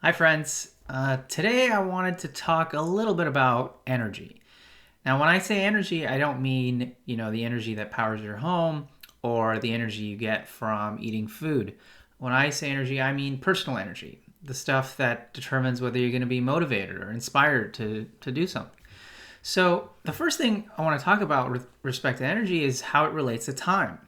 Hi, friends. Today I wanted to talk a little bit about energy. Now, when I say energy, I don't mean, the energy that powers your home or the energy you get from eating food. When I say energy, I mean personal energy, the stuff that determines whether you're going to be motivated or inspired to do something. So, the first thing I want to talk about with respect to energy is how it relates to time.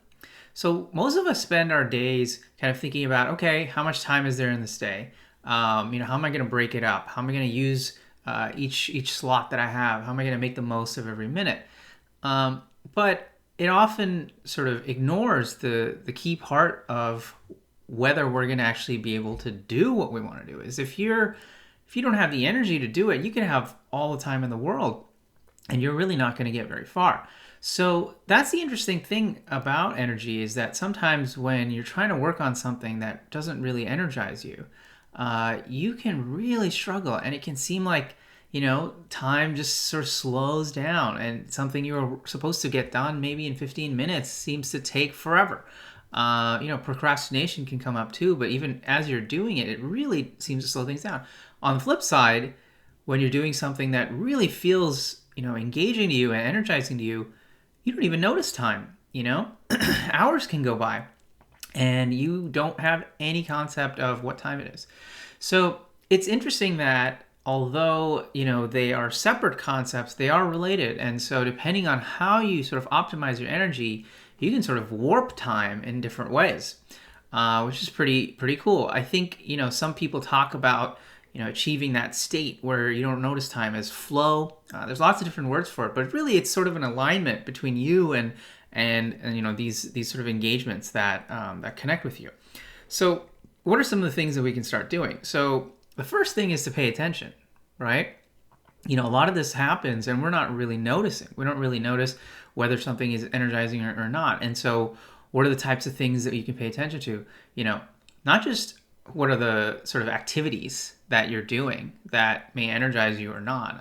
So most of us spend our days kind of thinking about, okay, how much time is there in this day? How am I going to break it up? How am I going to use each slot that I have? How am I going to make the most of every minute? But it often sort of ignores the key part of whether we're going to actually be able to do what we want to do. Is if you don't have the energy to do it, you can have all the time in the world, and you're really not going to get very far. So that's the interesting thing about energy, is that sometimes when you're trying to work on something that doesn't really energize you, you can really struggle, and it can seem like time just sort of slows down, and something you were supposed to get done maybe in 15 minutes seems to take forever. Procrastination can come up too, but even as you're doing it, it really seems to slow things down. On the flip side, when you're doing something that really feels engaging to you and energizing to you, you don't even notice time. Hours can go by and you don't have any concept of what time it is. So it's interesting that although they are separate concepts, they are related. And so depending on how you sort of optimize your energy, you can sort of warp time in different ways, which is pretty cool. I think some people talk about achieving that state where you don't notice time as flow. There's lots of different words for it, but really it's sort of an alignment between you and these sort of engagements that that connect with you. So what are some of the things that we can start doing? So the first thing is to pay attention, right? A lot of this happens and we're not really noticing. We don't really notice whether something is energizing or not. And so what are the types of things that you can pay attention to? Not just what are the sort of activities that you're doing that may energize you or not.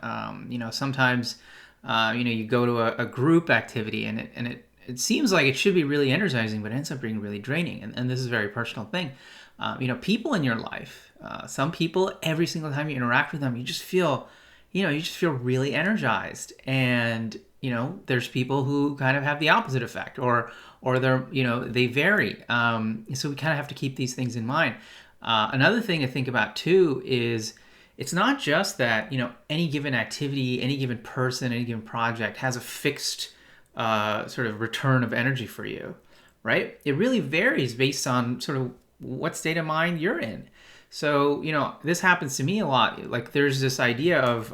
Sometimes you go to a group activity and it seems like it should be really energizing, but it ends up being really draining. And this is a very personal thing. People in your life, some people, every single time you interact with them, you just feel really energized. And there's people who kind of have the opposite effect, or they're they vary. So we kind of have to keep these things in mind. Another thing to think about too is it's not just that any given activity, any given person, any given project has a fixed sort of return of energy for you, right? It really varies based on sort of what state of mind you're in. So this happens to me a lot. Like there's this idea of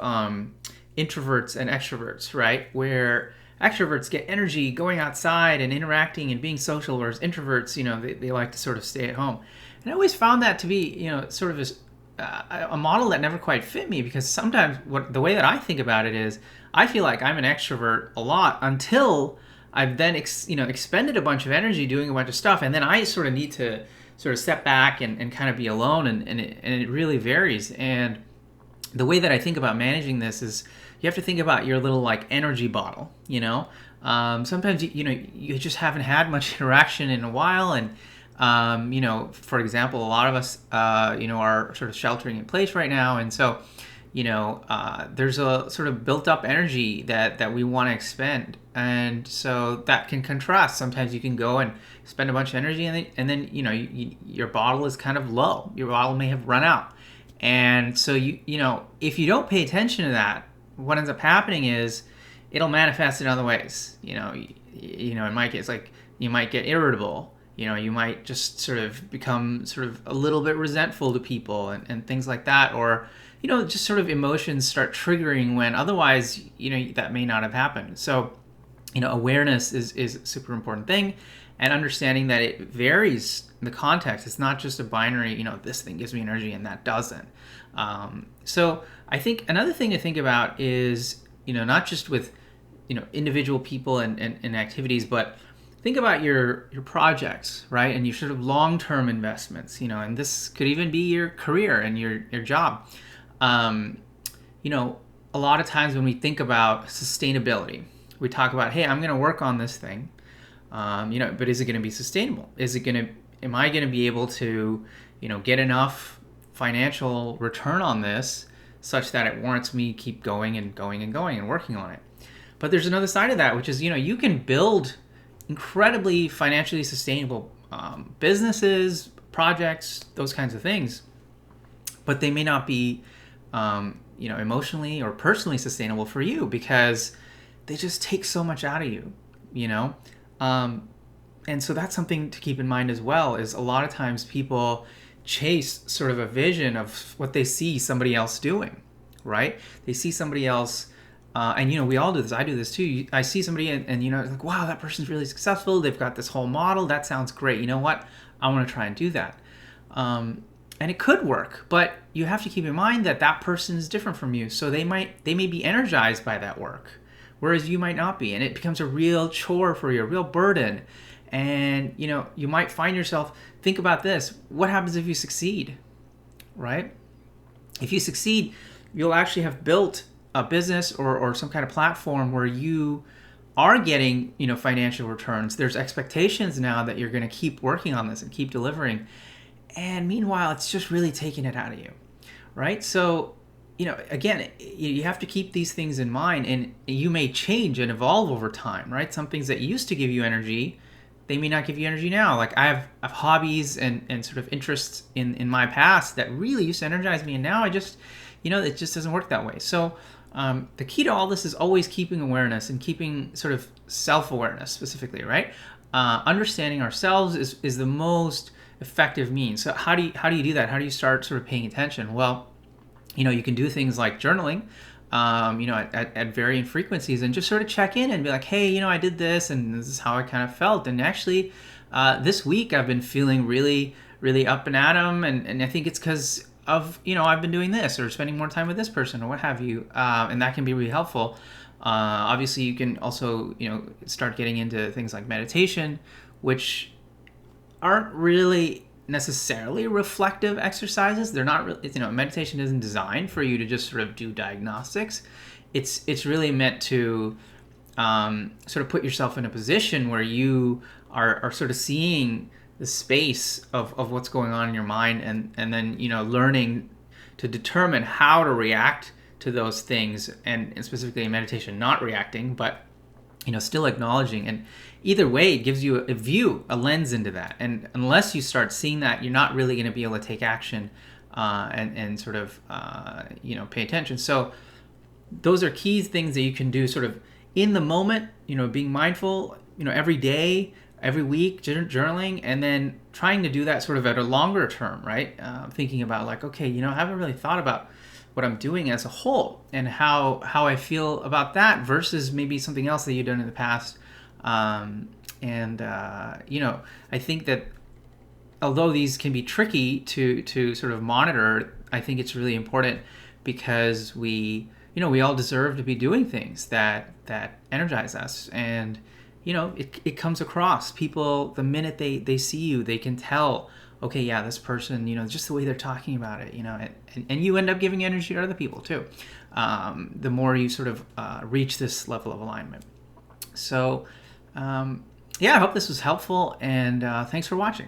introverts and extroverts, right? Where extroverts get energy going outside and interacting and being social, whereas introverts, they like to sort of stay at home. And I always found that to be, sort of a model that never quite fit me, because sometimes the way that I think about it is I feel like I'm an extrovert a lot until I've then expended a bunch of energy doing a bunch of stuff, and then I sort of need to sort of step back and kind of be alone, and it really varies. And the way that I think about managing this is you have to think about your little like energy bottle. Sometimes you just haven't had much interaction in a while, and for example, a lot of us are sort of sheltering in place right now, and so there's a sort of built up energy that we want to expend, and so that can contrast. Sometimes you can go and spend a bunch of energy, and then your bottle is kind of low. Your bottle may have run out, and so if you don't pay attention to that, what ends up happening is it'll manifest in other ways. In my case, like you might get irritable. You might just sort of become sort of a little bit resentful to people and things like that, or just sort of emotions start triggering when otherwise that may not have happened. So awareness is a super important thing, and understanding that it varies in the context. It's not just a binary, this thing gives me energy and that doesn't. So I think another thing to think about is not just with individual people and activities, but think about your projects, right? And your sort of long-term investments, and this could even be your career and your job. A lot of times when we think about sustainability, we talk about, hey, I'm going to work on this thing, but is it going to be sustainable? Am I going to be able to, get enough financial return on this such that it warrants me keep going and going and going and working on it. But there's another side of that, which is, you can build incredibly financially sustainable businesses, projects, those kinds of things, but they may not be, emotionally or personally sustainable for you because they just take so much out of you, and so that's something to keep in mind as well, is a lot of times people chase sort of a vision of what they see somebody else doing, right? They see somebody else, and we all do this. I do this too. I see somebody and it's like, wow, that person's really successful. They've got this whole model. That sounds great. You know what? I want to try and do that. And it could work, but you have to keep in mind that that person is different from you. So they may be energized by that work, whereas you might not be. And it becomes a real chore for you, a real burden. And, you might find yourself, think about this. What happens if you succeed, right? If you succeed, you'll actually have built a business or some kind of platform where you are getting, financial returns. There's expectations now that you're going to keep working on this and keep delivering. And meanwhile, it's just really taking it out of you, right? So, again, you have to keep these things in mind, and you may change and evolve over time, right? Some things that used to give you energy, they may not give you energy now. Like I have hobbies and sort of interests in my past that really used to energize me, and now I just, it just doesn't work that way. So the key to all this is always keeping awareness and keeping sort of self-awareness specifically, right? Understanding ourselves is the most effective means. So how do you do that? How do you start sort of paying attention? Well, you can do things like journaling, at varying frequencies, and just sort of check in and be like, hey, I did this and this is how I kind of felt. And actually, this week I've been feeling really, really up and at 'em. And I think it's because of, I've been doing this or spending more time with this person or what have you. And that can be really helpful. Obviously, you can also, start getting into things like meditation, which aren't really necessarily reflective exercises. They're not really, meditation isn't designed for you to just sort of do diagnostics. It's really meant to sort of put yourself in a position where you are sort of seeing the space of what's going on in your mind, and then learning to determine how to react to those things, and specifically in meditation, not reacting, but still acknowledging. And either way, it gives you a view, a lens into that. And unless you start seeing that, you're not really going to be able to take action and sort of, pay attention. So those are key things that you can do sort of in the moment, being mindful, every day, every week, journaling, and then trying to do that sort of at a longer term, right? Thinking about like, okay, I haven't really thought about what I'm doing as a whole and how I feel about that versus maybe something else that you've done in the past. I think that although these can be tricky to sort of monitor, I think it's really important because we all deserve to be doing things that energize us. And, it comes across. People, the minute they see you, they can tell, okay, yeah, this person, just the way they're talking about it, and you end up giving energy to other people too. The more you sort of reach this level of alignment. So, I hope this was helpful, and thanks for watching.